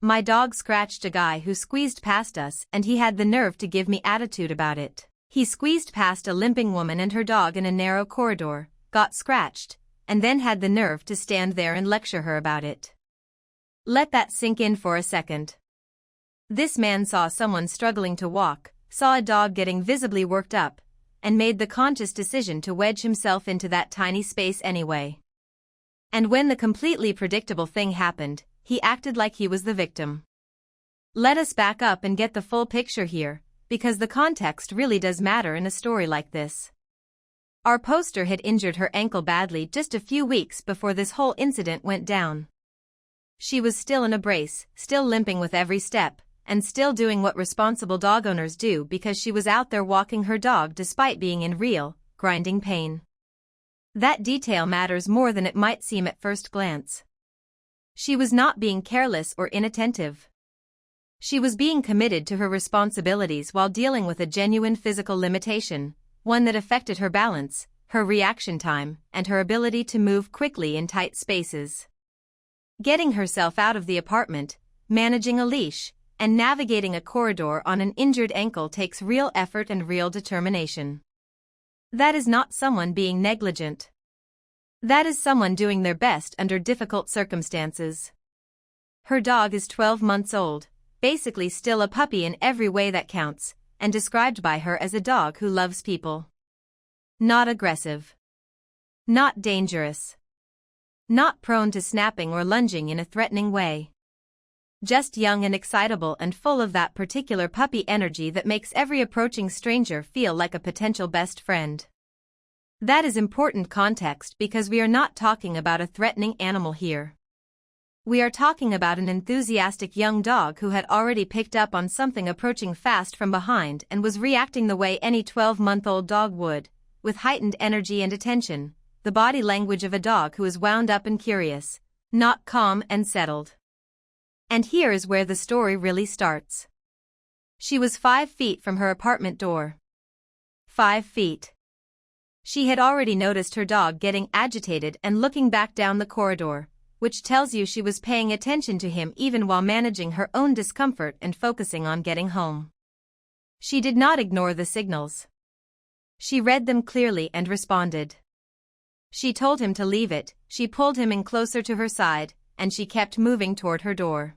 My dog scratched a guy who squeezed past us and he had the nerve to give me attitude about it. He squeezed past a limping woman and her dog in a narrow corridor, got scratched, and then had the nerve to stand there and lecture her about it. Let that sink in for a second. This man saw someone struggling to walk, saw a dog getting visibly worked up, and made the conscious decision to wedge himself into that tiny space anyway. And when the completely predictable thing happened, he acted like he was the victim. Let us back up and get the full picture here, because the context really does matter in a story like this. Our poster had injured her ankle badly just a few weeks before this whole incident went down. She was still in a brace, still limping with every step, and still doing what responsible dog owners do because she was out there walking her dog despite being in real, grinding pain. That detail matters more than it might seem at first glance. She was not being careless or inattentive. She was being committed to her responsibilities while dealing with a genuine physical limitation, one that affected her balance, her reaction time, and her ability to move quickly in tight spaces. Getting herself out of the apartment, managing a leash, and navigating a corridor on an injured ankle takes real effort and real determination. That is not someone being negligent. That is someone doing their best under difficult circumstances. Her dog is 12 months old, basically still a puppy in every way that counts, and described by her as a dog who loves people. Not aggressive. Not dangerous. Not prone to snapping or lunging in a threatening way. Just young and excitable and full of that particular puppy energy that makes every approaching stranger feel like a potential best friend. That is important context because we are not talking about a threatening animal here. We are talking about an enthusiastic young dog who had already picked up on something approaching fast from behind and was reacting the way any 12-month-old dog would, with heightened energy and attention, the body language of a dog who is wound up and curious, not calm and settled. And here is where the story really starts. She was 5 feet from her apartment door. 5 feet. She had already noticed her dog getting agitated and looking back down the corridor, which tells you she was paying attention to him even while managing her own discomfort and focusing on getting home. She did not ignore the signals. She read them clearly and responded. She told him to leave it, she pulled him in closer to her side, and she kept moving toward her door.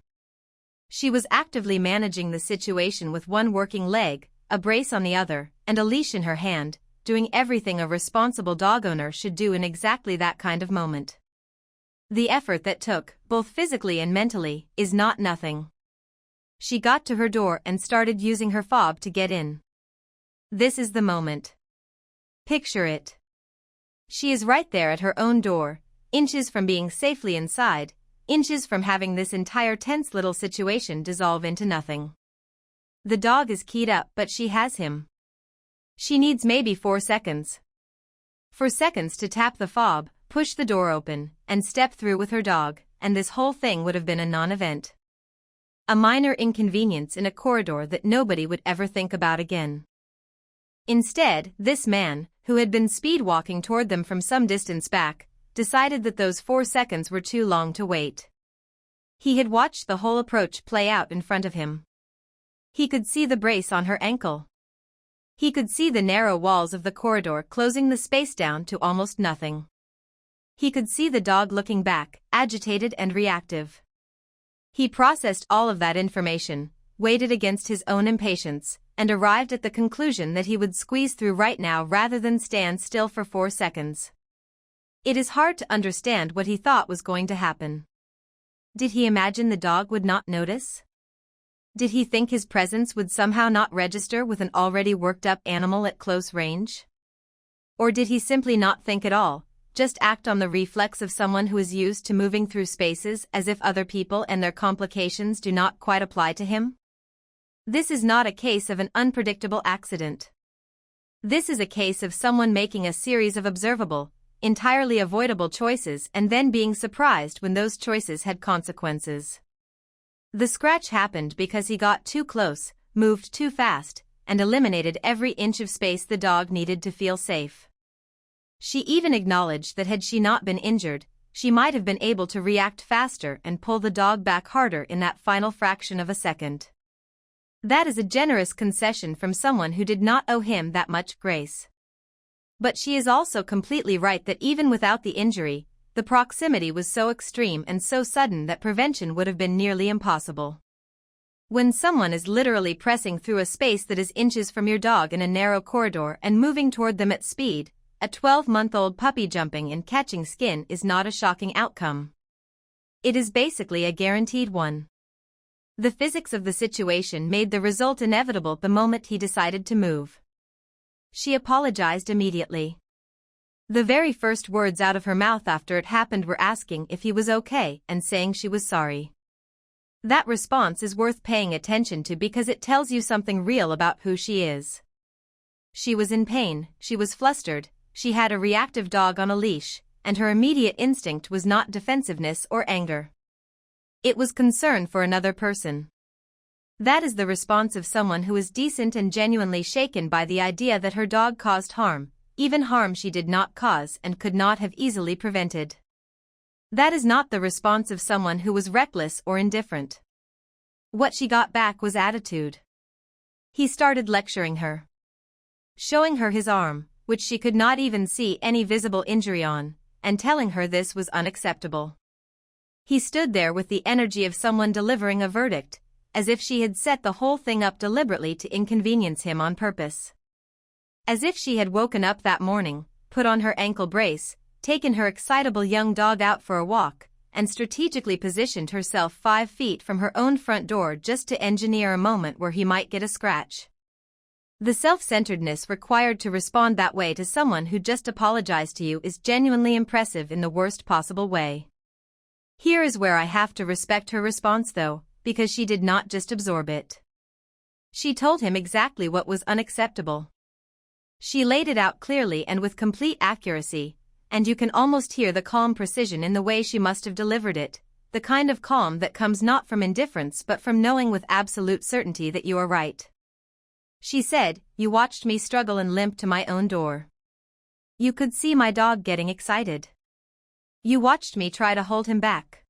She was actively managing the situation with one working leg, a brace on the other, and a leash in her hand, doing everything a responsible dog owner should do in exactly that kind of moment. The effort that took, both physically and mentally, is not nothing. She got to her door and started using her fob to get in. This is the moment. Picture it. She is right there at her own door, inches from being safely inside, inches from having this entire tense little situation dissolve into nothing. The dog is keyed up but she has him. She needs maybe 4 seconds. 4 seconds to tap the fob, push the door open, and step through with her dog, and this whole thing would have been a non-event. A minor inconvenience in a corridor that nobody would ever think about again. Instead, this man, who had been speed walking toward them from some distance back, decided that those 4 seconds were too long to wait. He had watched the whole approach play out in front of him. He could see the brace on her ankle. He could see the narrow walls of the corridor closing the space down to almost nothing. He could see the dog looking back, agitated and reactive. He processed all of that information, weighed it against his own impatience, and arrived at the conclusion that he would squeeze through right now rather than stand still for 4 seconds. It is hard to understand what he thought was going to happen. Did he imagine the dog would not notice? Did he think his presence would somehow not register with an already worked-up animal at close range? Or did he simply not think at all, just act on the reflex of someone who is used to moving through spaces as if other people and their complications do not quite apply to him? This is not a case of an unpredictable accident. This is a case of someone making a series of observable, entirely avoidable choices and then being surprised when those choices had consequences. The scratch happened because he got too close, moved too fast, and eliminated every inch of space the dog needed to feel safe. She even acknowledged that had she not been injured, she might have been able to react faster and pull the dog back harder in that final fraction of a second. That is a generous concession from someone who did not owe him that much grace. But she is also completely right that even without the injury, the proximity was so extreme and so sudden that prevention would have been nearly impossible. When someone is literally pressing through a space that is inches from your dog in a narrow corridor and moving toward them at speed, a 12-month-old puppy jumping and catching skin is not a shocking outcome. It is basically a guaranteed one. The physics of the situation made the result inevitable the moment he decided to move. She apologized immediately. The very first words out of her mouth after it happened were asking if he was okay and saying she was sorry. That response is worth paying attention to because it tells you something real about who she is. She was in pain, she was flustered, she had a reactive dog on a leash, and her immediate instinct was not defensiveness or anger. It was concern for another person. That is the response of someone who is decent and genuinely shaken by the idea that her dog caused harm, even harm she did not cause and could not have easily prevented. That is not the response of someone who was reckless or indifferent. What she got back was attitude. He started lecturing her. Showing her his arm, which she could not even see any visible injury on, and telling her this was unacceptable. He stood there with the energy of someone delivering a verdict, as if she had set the whole thing up deliberately to inconvenience him on purpose. As if she had woken up that morning, put on her ankle brace, taken her excitable young dog out for a walk, and strategically positioned herself 5 feet from her own front door just to engineer a moment where he might get a scratch. The self-centeredness required to respond that way to someone who just apologized to you is genuinely impressive in the worst possible way. Here is where I have to respect her response though, because she did not just absorb it. She told him exactly what was unacceptable. She laid it out clearly and with complete accuracy, and you can almost hear the calm precision in the way she must have delivered it, the kind of calm that comes not from indifference but from knowing with absolute certainty that you are right. She said, "You watched me struggle and limp to my own door. You could see my dog getting excited. You watched me try to hold him back.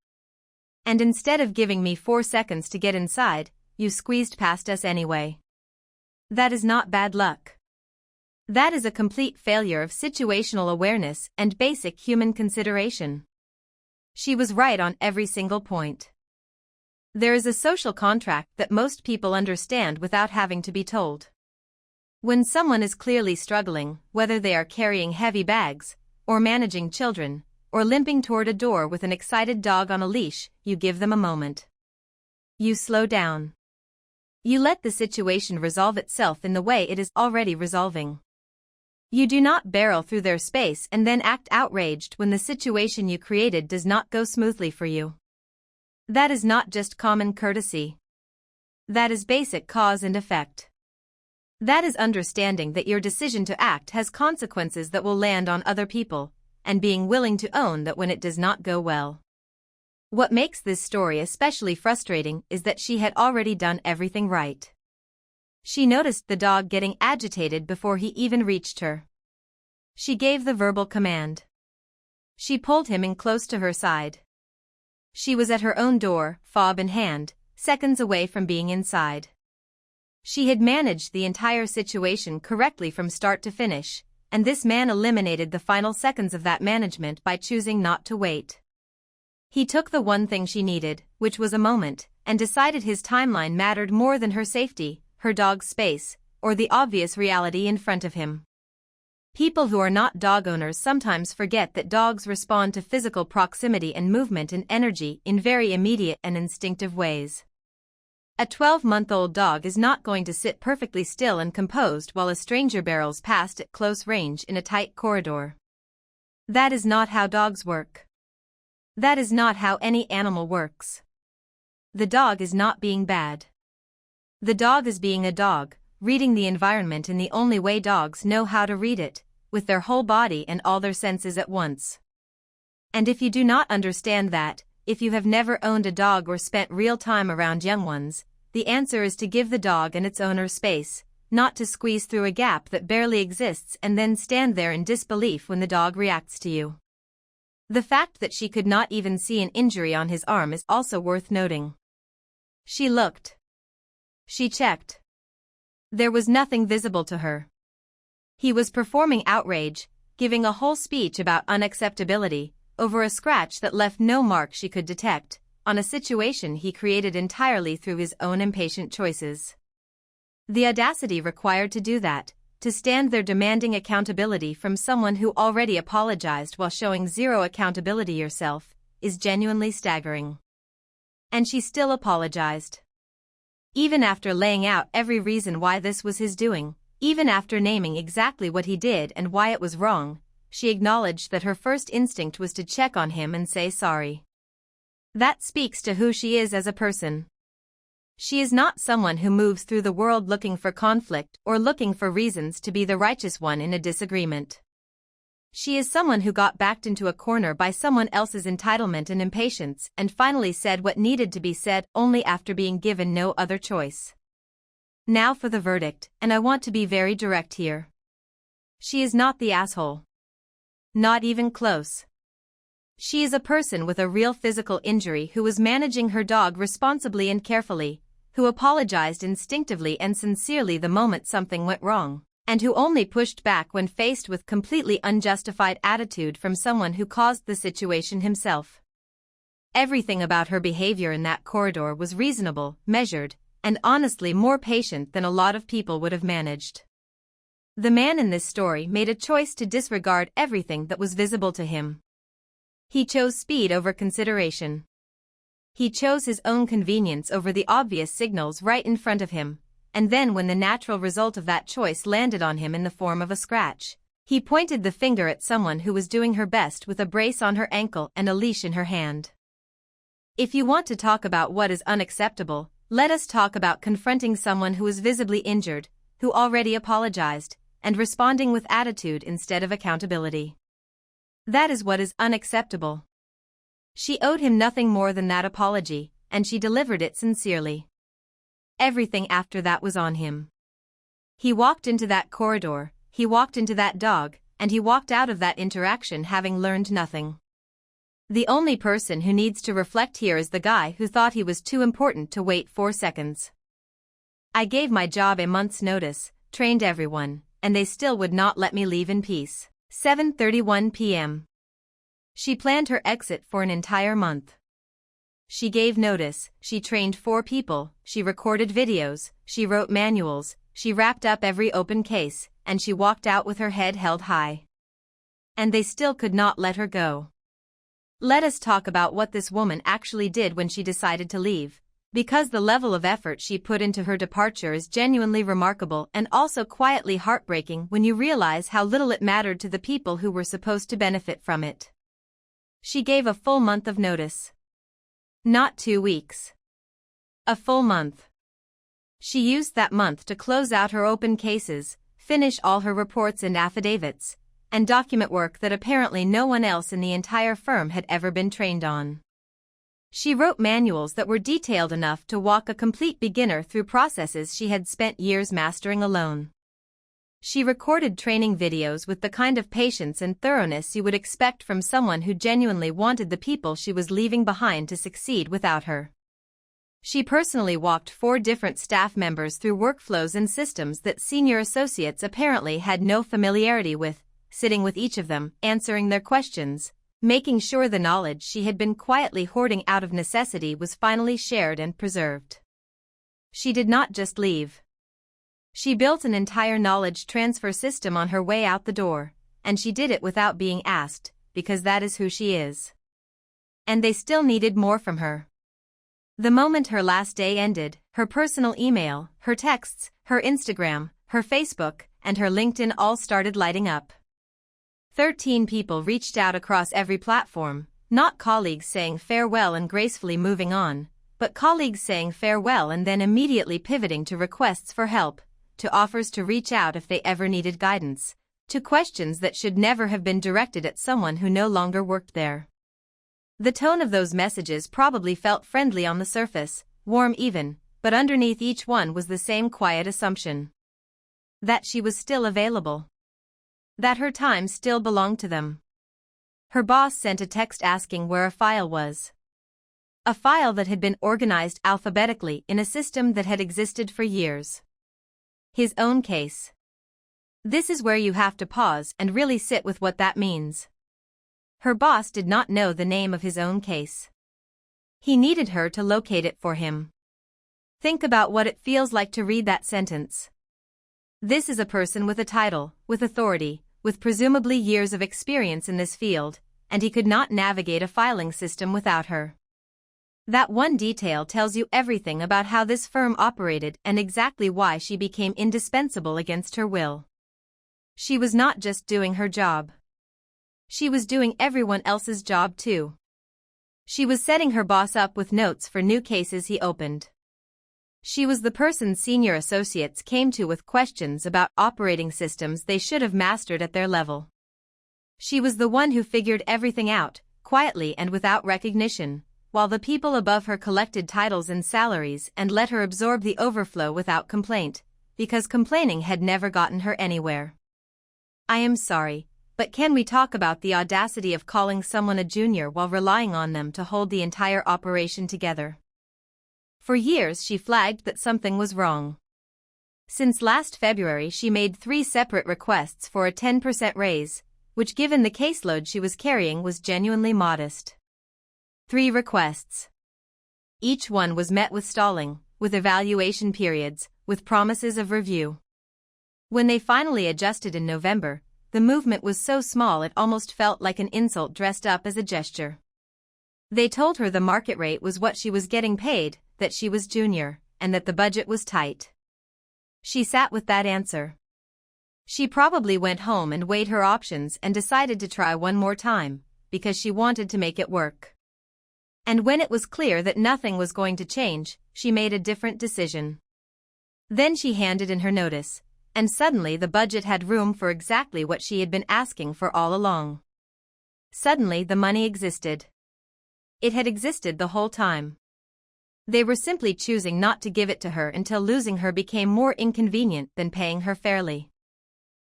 And instead of giving me 4 seconds to get inside, you squeezed past us anyway. That is not bad luck. That is a complete failure of situational awareness and basic human consideration." She was right on every single point. There is a social contract that most people understand without having to be told. When someone is clearly struggling, whether they are carrying heavy bags, or managing children, or limping toward a door with an excited dog on a leash, you give them a moment. You slow down. You let the situation resolve itself in the way it is already resolving. You do not barrel through their space and then act outraged when the situation you created does not go smoothly for you. That is not just common courtesy. That is basic cause and effect. That is understanding that your decision to act has consequences that will land on other people, and being willing to own that when it does not go well. What makes this story especially frustrating is that she had already done everything right. She noticed the dog getting agitated before he even reached her. She gave the verbal command. She pulled him in close to her side. She was at her own door, fob in hand, seconds away from being inside. She had managed the entire situation correctly from start to finish, and this man eliminated the final seconds of that management by choosing not to wait. He took the one thing she needed, which was a moment, and decided his timeline mattered more than her safety, her dog's space, or the obvious reality in front of him. People who are not dog owners sometimes forget that dogs respond to physical proximity and movement and energy in very immediate and instinctive ways. A 12-month-old dog is not going to sit perfectly still and composed while a stranger barrels past at close range in a tight corridor. That is not how dogs work. That is not how any animal works. The dog is not being bad. The dog is being a dog, reading the environment in the only way dogs know how to read it, with their whole body and all their senses at once. And if you do not understand that, if you have never owned a dog or spent real time around young ones, the answer is to give the dog and its owner space, not to squeeze through a gap that barely exists and then stand there in disbelief when the dog reacts to you. The fact that she could not even see an injury on his arm is also worth noting. She looked. She checked. There was nothing visible to her. He was performing outrage, giving a whole speech about unacceptability, over a scratch that left no mark she could detect, on a situation he created entirely through his own impatient choices. The audacity required to do that, to stand there demanding accountability from someone who already apologized while showing zero accountability yourself, is genuinely staggering. And she still apologized. Even after laying out every reason why this was his doing, even after naming exactly what he did and why it was wrong, she acknowledged that her first instinct was to check on him and say sorry. That speaks to who she is as a person. She is not someone who moves through the world looking for conflict or looking for reasons to be the righteous one in a disagreement. She is someone who got backed into a corner by someone else's entitlement and impatience and finally said what needed to be said only after being given no other choice. Now for the verdict, and I want to be very direct here. She is not the asshole. Not even close. She is a person with a real physical injury who was managing her dog responsibly and carefully, who apologized instinctively and sincerely the moment something went wrong, and who only pushed back when faced with completely unjustified attitude from someone who caused the situation himself. Everything about her behavior in that corridor was reasonable, measured, and honestly more patient than a lot of people would have managed. The man in this story made a choice to disregard everything that was visible to him. He chose speed over consideration. He chose his own convenience over the obvious signals right in front of him, and then when the natural result of that choice landed on him in the form of a scratch, he pointed the finger at someone who was doing her best with a brace on her ankle and a leash in her hand. If you want to talk about what is unacceptable, let us talk about confronting someone who is visibly injured, who already apologized, and responding with attitude instead of accountability. That is what is unacceptable. She owed him nothing more than that apology, and she delivered it sincerely. Everything after that was on him. He walked into that corridor, he walked into that dog, and he walked out of that interaction having learned nothing. The only person who needs to reflect here is the guy who thought he was too important to wait 4 seconds. I gave my job a month's notice, trained everyone, and they still would not let me leave in peace. 7:31 p.m. She planned her exit for an entire month. She gave notice, she trained 4 people, she recorded videos, she wrote manuals, she wrapped up every open case, and she walked out with her head held high. And they still could not let her go. Let us talk about what this woman actually did when she decided to leave, because the level of effort she put into her departure is genuinely remarkable and also quietly heartbreaking when you realize how little it mattered to the people who were supposed to benefit from it. She gave a full month of notice. Not 2 weeks. A full month. She used that month to close out her open cases, finish all her reports and affidavits, and document work that apparently no one else in the entire firm had ever been trained on. She wrote manuals that were detailed enough to walk a complete beginner through processes she had spent years mastering alone. She recorded training videos with the kind of patience and thoroughness you would expect from someone who genuinely wanted the people she was leaving behind to succeed without her. She personally walked 4 different staff members through workflows and systems that senior associates apparently had no familiarity with, sitting with each of them, answering their questions, making sure the knowledge she had been quietly hoarding out of necessity was finally shared and preserved. She did not just leave. She built an entire knowledge transfer system on her way out the door, and she did it without being asked, because that is who she is. And they still needed more from her. The moment her last day ended, her personal email, her texts, her Instagram, her Facebook, and her LinkedIn all started lighting up. 13 people reached out across every platform, not colleagues saying farewell and gracefully moving on, but colleagues saying farewell and then immediately pivoting to requests for help, to offers to reach out if they ever needed guidance, to questions that should never have been directed at someone who no longer worked there. The tone of those messages probably felt friendly on the surface, warm even, but underneath each one was the same quiet assumption. That she was still available. That her time still belonged to them. Her boss sent a text asking where a file was. A file that had been organized alphabetically in a system that had existed for years. His own case. This is where you have to pause and really sit with what that means. Her boss did not know the name of his own case. He needed her to locate it for him. Think about what it feels like to read that sentence. This is a person with a title, with authority, with presumably years of experience in this field, and he could not navigate a filing system without her. That one detail tells you everything about how this firm operated and exactly why she became indispensable against her will. She was not just doing her job. She was doing everyone else's job too. She was setting her boss up with notes for new cases he opened. She was the person senior associates came to with questions about operating systems they should have mastered at their level. She was the one who figured everything out, quietly and without recognition, while the people above her collected titles and salaries and let her absorb the overflow without complaint, because complaining had never gotten her anywhere. I am sorry, but can we talk about the audacity of calling someone a junior while relying on them to hold the entire operation together? For years she flagged that something was wrong. Since last February she made 3 separate requests for a 10% raise, which given the caseload she was carrying was genuinely modest. 3 requests. Each one was met with stalling, with evaluation periods, with promises of review. When they finally adjusted in November, the movement was so small it almost felt like an insult dressed up as a gesture. They told her the market rate was what she was getting paid, that she was junior, and that the budget was tight. She sat with that answer. She probably went home and weighed her options and decided to try one more time, because she wanted to make it work. And when it was clear that nothing was going to change, she made a different decision. Then she handed in her notice, and suddenly the budget had room for exactly what she had been asking for all along. Suddenly the money existed. It had existed the whole time. They were simply choosing not to give it to her until losing her became more inconvenient than paying her fairly.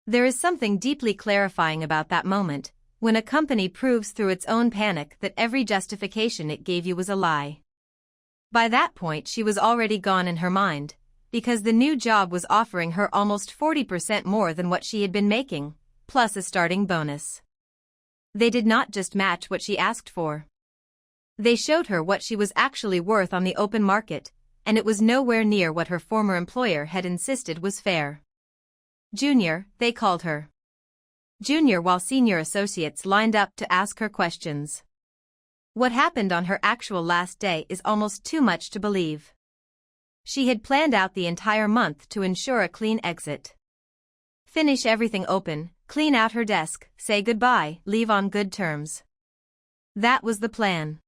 There is something deeply clarifying about that moment, when a company proves through its own panic that every justification it gave you was a lie. By that point she was already gone in her mind, because the new job was offering her almost 40% more than what she had been making, plus a starting bonus. They did not just match what she asked for. They showed her what she was actually worth on the open market, and it was nowhere near what her former employer had insisted was fair. Junior, they called her. Junior while senior associates lined up to ask her questions. What happened on her actual last day is almost too much to believe. She had planned out the entire month to ensure a clean exit. Finish everything open, clean out her desk, say goodbye, leave on good terms. That was the plan.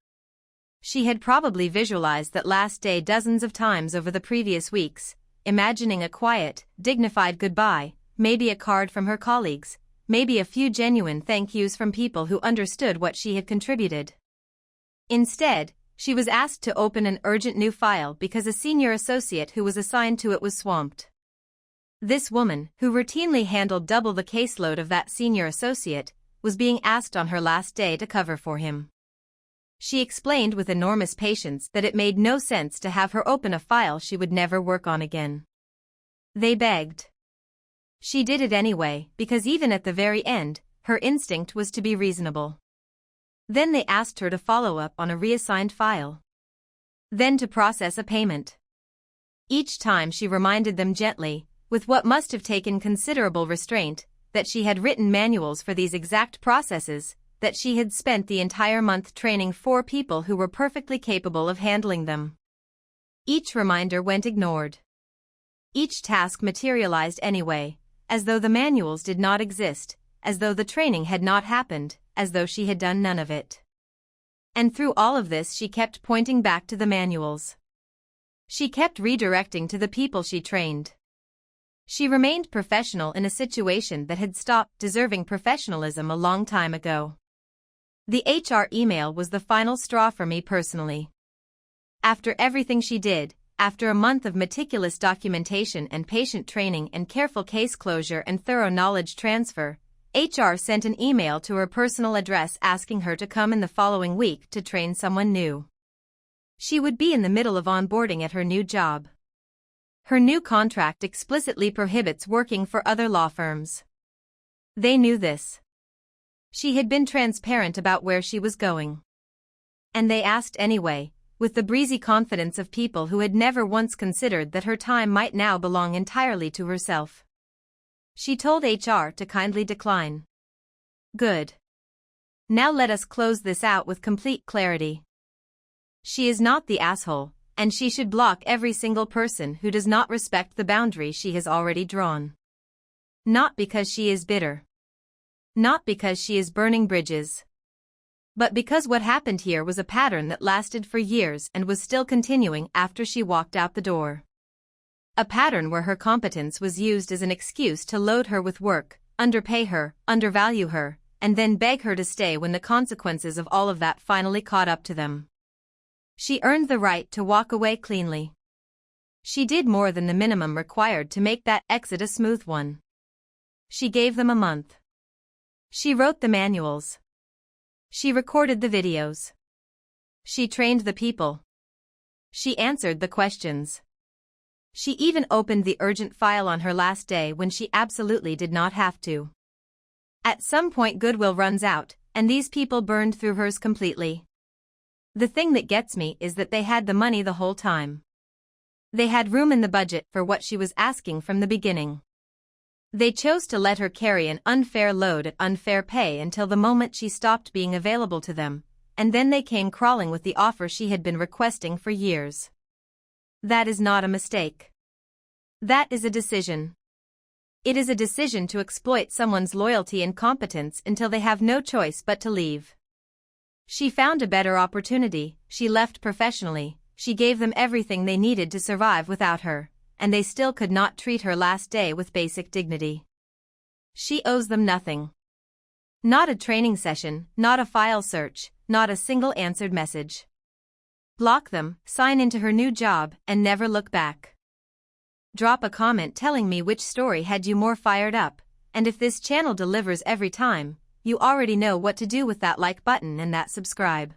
She had probably visualized that last day dozens of times over the previous weeks, imagining a quiet, dignified goodbye, maybe a card from her colleagues, maybe a few genuine thank yous from people who understood what she had contributed. Instead, she was asked to open an urgent new file because a senior associate who was assigned to it was swamped. This woman, who routinely handled double the caseload of that senior associate, was being asked on her last day to cover for him. She explained with enormous patience that it made no sense to have her open a file she would never work on again. They begged. She did it anyway, because even at the very end, her instinct was to be reasonable. Then they asked her to follow up on a reassigned file. Then to process a payment. Each time she reminded them gently, with what must have taken considerable restraint, that she had written manuals for these exact processes, that she had spent the entire month training 4 people who were perfectly capable of handling them. Each reminder went ignored. Each task materialized anyway, as though the manuals did not exist, as though the training had not happened, as though she had done none of it. And through all of this she kept pointing back to the manuals. She kept redirecting to the people she trained. She remained professional in a situation that had stopped deserving professionalism a long time ago. The HR email was the final straw for me personally. After everything she did, after a month of meticulous documentation and patient training and careful case closure and thorough knowledge transfer, HR sent an email to her personal address asking her to come in the following week to train someone new. She would be in the middle of onboarding at her new job. Her new contract explicitly prohibits working for other law firms. They knew this. She had been transparent about where she was going. And they asked anyway, with the breezy confidence of people who had never once considered that her time might now belong entirely to herself. She told HR to kindly decline. Good. Now let us close this out with complete clarity. She is not the asshole, and she should block every single person who does not respect the boundary she has already drawn. Not because she is bitter. Not because she is burning bridges. But because what happened here was a pattern that lasted for years and was still continuing after she walked out the door. A pattern where her competence was used as an excuse to load her with work, underpay her, undervalue her, and then beg her to stay when the consequences of all of that finally caught up to them. She earned the right to walk away cleanly. She did more than the minimum required to make that exit a smooth one. She gave them a month. She wrote the manuals. She recorded the videos. She trained the people. She answered the questions. She even opened the urgent file on her last day when she absolutely did not have to. At some point goodwill runs out, and these people burned through hers completely. The thing that gets me is that they had the money the whole time. They had room in the budget for what she was asking from the beginning. They chose to let her carry an unfair load at unfair pay until the moment she stopped being available to them, and then they came crawling with the offer she had been requesting for years. That is not a mistake. That is a decision. It is a decision to exploit someone's loyalty and competence until they have no choice but to leave. She found a better opportunity, she left professionally, she gave them everything they needed to survive without her, and they still could not treat her last day with basic dignity. She owes them nothing. Not a training session, not a file search, not a single answered message. Block them, sign into her new job, and never look back. Drop a comment telling me which story had you more fired up, and if this channel delivers every time, you already know what to do with that like button and that subscribe.